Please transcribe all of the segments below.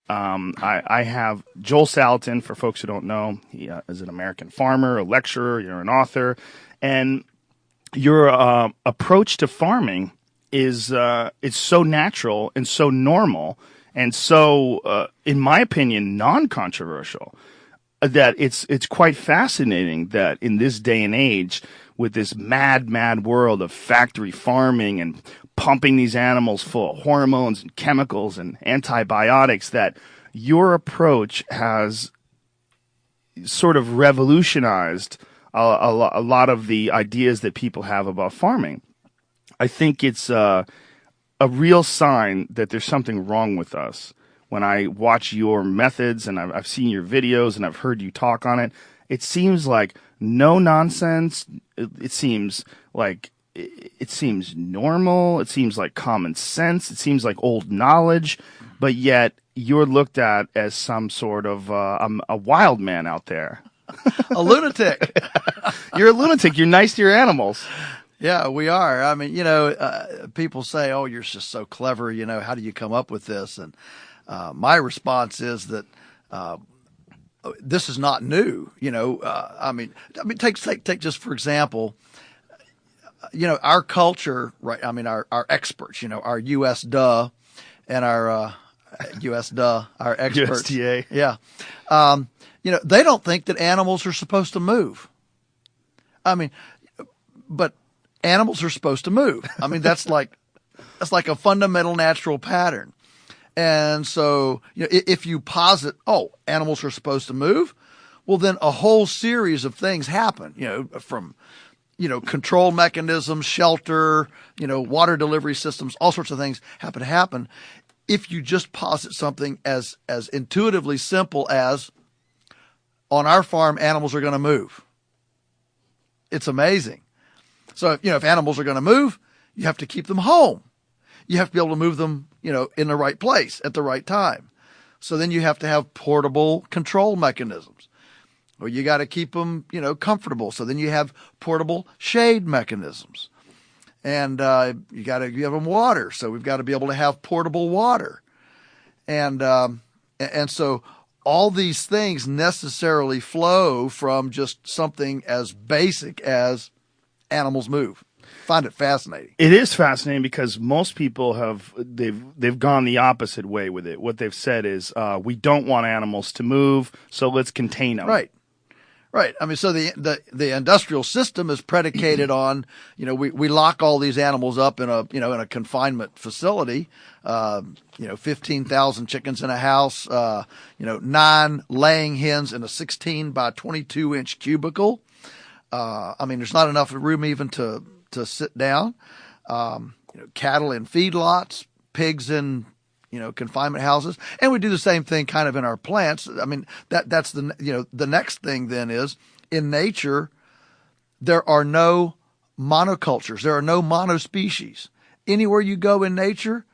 I have Joel Salatin, for folks who don't know. He is an American farmer, a lecturer, you're an author, and your approach to farming is it's so natural and so normal and so, in my opinion, non-controversial that it's quite fascinating that in this day and age, with this mad world of factory farming and pumping these animals full of hormones and chemicals and antibiotics, that your approach has sort of revolutionized a lot of the ideas that people have about farming. I think it's a real sign that there's something wrong with us. When I watch your methods and I've seen your videos and I've heard you talk on it, it seems like no nonsense. It seems normal. It seems like common sense. It seems like old knowledge, but yet you're looked at as some sort of a wild man out there. A lunatic. You're a lunatic. You're nice to your animals. Yeah, we are. I mean, people say, "Oh, you're just so clever. How do you come up with this?" And my response is that this is not new. Take just for example, our culture, right? I mean, our experts, our U.S. duh, and our U.S. duh, our experts, USDA. Yeah. They don't think that animals are supposed to move. I mean, but animals are supposed to move. I mean, that's like a fundamental natural pattern. And so, if you posit, animals are supposed to move, well, then a whole series of things happen, from, control mechanisms, shelter, water delivery systems, all sorts of things happen. If you just posit something as intuitively simple as, on our farm, animals are going to move. It's amazing. So, if animals are going to move, you have to keep them home. You have to be able to move them, in the right place at the right time. So then you have to have portable control mechanisms. Or you got to keep them, comfortable. So then you have portable shade mechanisms. And you got to give them water. So we've got to be able to have portable water. And so all these things necessarily flow from just something as basic as animals move. Find it fascinating. It is fascinating because most people they've gone the opposite way with it. What they've said is, we don't want animals to move, so let's contain them. Right. I mean, so the industrial system is predicated on, we lock all these animals up in a confinement facility, 15,000 chickens in a house, 9 laying hens in a 16 by 22 inch cubicle. I mean, there's not enough room even to sit down, cattle in feedlots, pigs in, confinement houses. And we do the same thing kind of in our plants. I mean, that's the next thing then is in nature, there are no monocultures. There are no monospecies. Anywhere you go in nature,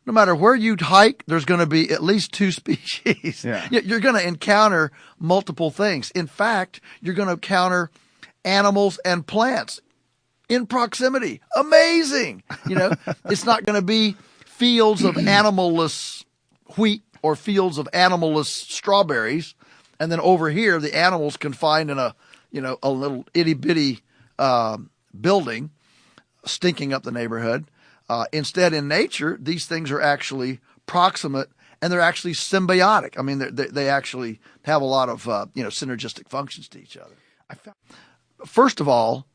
no matter where you hike, there's going to be at least 2 species. Yeah. You're going to encounter multiple things. In fact, you're going to encounter animals and plants in proximity. Amazing. It's not going to be fields of animalless wheat or fields of animalless strawberries. And then over here, the animals confined in a little itty bitty, building stinking up the neighborhood. Instead, in nature, these things are actually proximate and they're actually symbiotic. I mean, they actually have a lot of, synergistic functions to each other. First of all,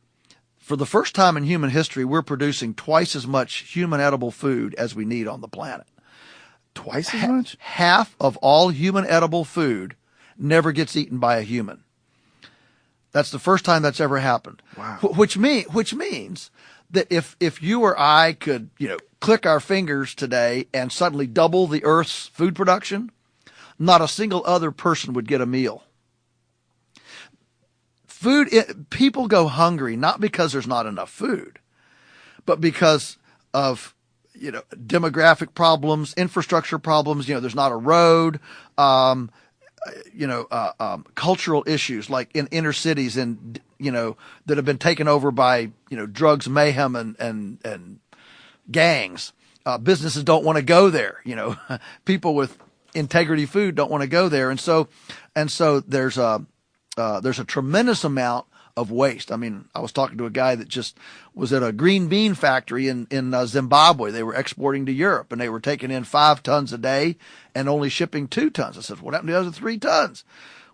for the first time in human history, we're producing twice as much human edible food as we need on the planet. Twice as much? Half of all human edible food never gets eaten by a human. That's the first time that's ever happened. Wow. Which means that if you or I could, click our fingers today and suddenly double the Earth's food production, not a single other person would get a meal. People go hungry not because there's not enough food, but because of demographic problems, infrastructure problems. There's not a road. Cultural issues like in inner cities and that have been taken over by drugs, mayhem, and gangs. Businesses don't want to go there. People with integrity food don't want to go there. And so there's a tremendous amount of waste. I mean, I was talking to a guy that just was at a green bean factory in Zimbabwe. They were exporting to Europe, and they were taking in 5 tons a day and only shipping 2 tons. I said, what happened to the other 3 tons?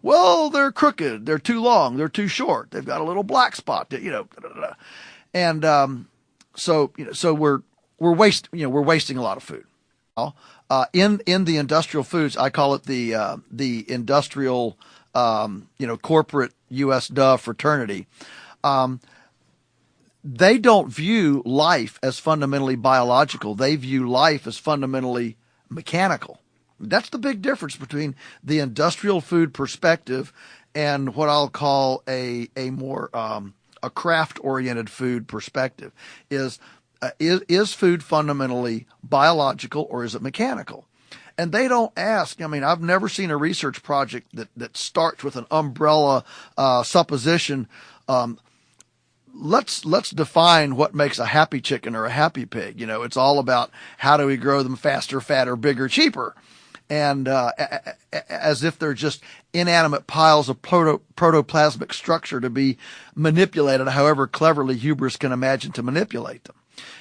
Well, they're crooked. They're too long. They're too short. They've got a little black spot, And, so we're wasting a lot of food. In the industrial foods, I call it the industrial, corporate U.S. Dove fraternity. They don't view life as fundamentally biological. They view life as fundamentally mechanical. That's the big difference between the industrial food perspective and what I'll call a more a craft-oriented food perspective. Is food fundamentally biological or is it mechanical? And they don't ask. I mean, I've never seen a research project that starts with an umbrella supposition. Let's define what makes a happy chicken or a happy pig. It's all about how do we grow them faster, fatter, bigger, cheaper. And as if they're just inanimate piles of protoplasmic structure to be manipulated however cleverly hubris can imagine to manipulate them.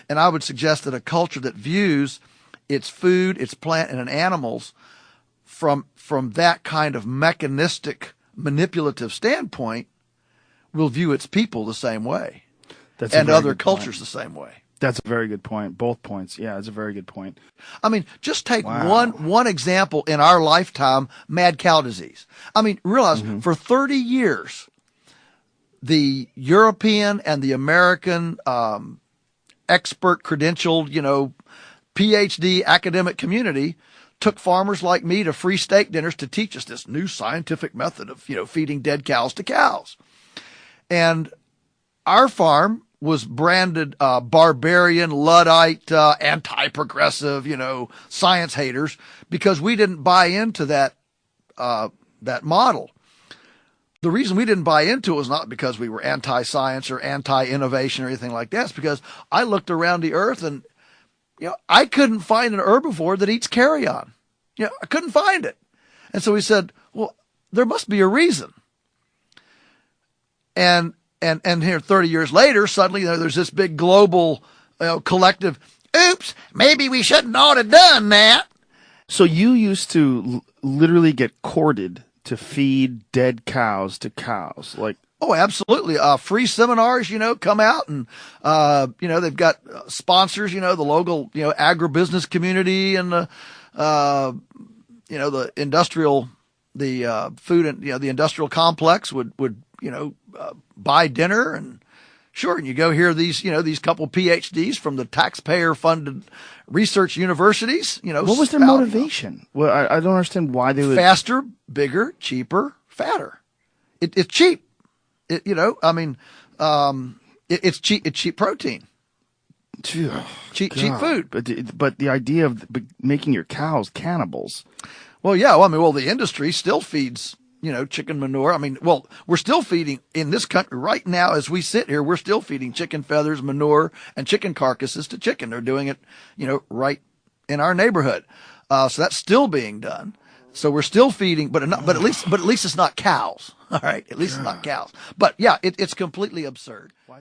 And I would suggest that a culture that views its food, its plant, and animals from that kind of mechanistic, manipulative standpoint will view its people the same way, and other cultures the same way. That's a very good point. Both points. Yeah, it's a very good point. I mean, just take one example in our lifetime, mad cow disease. I mean, realize for 30 years, the European and the American expert credentialed, PhD academic community took farmers like me to free steak dinners to teach us this new scientific method of, feeding dead cows to cows. And our farm was branded barbarian, Luddite, anti-progressive, science haters, because we didn't buy into that model. The reason we didn't buy into it was not because we were anti-science or anti-innovation or anything like that. It's because I looked around the earth and, I couldn't find an herbivore that eats carrion. I couldn't find it. And so we said, well, there must be a reason. And here 30 years later, suddenly there's this big global collective, oops, maybe we shouldn't ought to done that. So you used to literally get courted to feed dead cows to cows, like. Oh, absolutely. Free seminars, come out and, they've got sponsors, the local, agribusiness community and the industrial, the food and, the industrial complex would buy dinner and sure. And you go hear these, these couple PhDs from the taxpayer funded research universities, What was their motivation? Well, I don't understand why they would. Faster, bigger, cheaper, fatter. It's cheap. It's cheap. It's cheap protein. Cheap food. But the idea of making your cows cannibals. Well, yeah. Well, the industry still feeds, chicken manure. We're still feeding in this country right now as we sit here. We're still feeding chicken feathers, manure, and chicken carcasses to chicken. They're doing it, right in our neighborhood. So that's still being done. So we're still feeding, but at least it's not cows. All right. At least it's not cows. But yeah, it's completely absurd.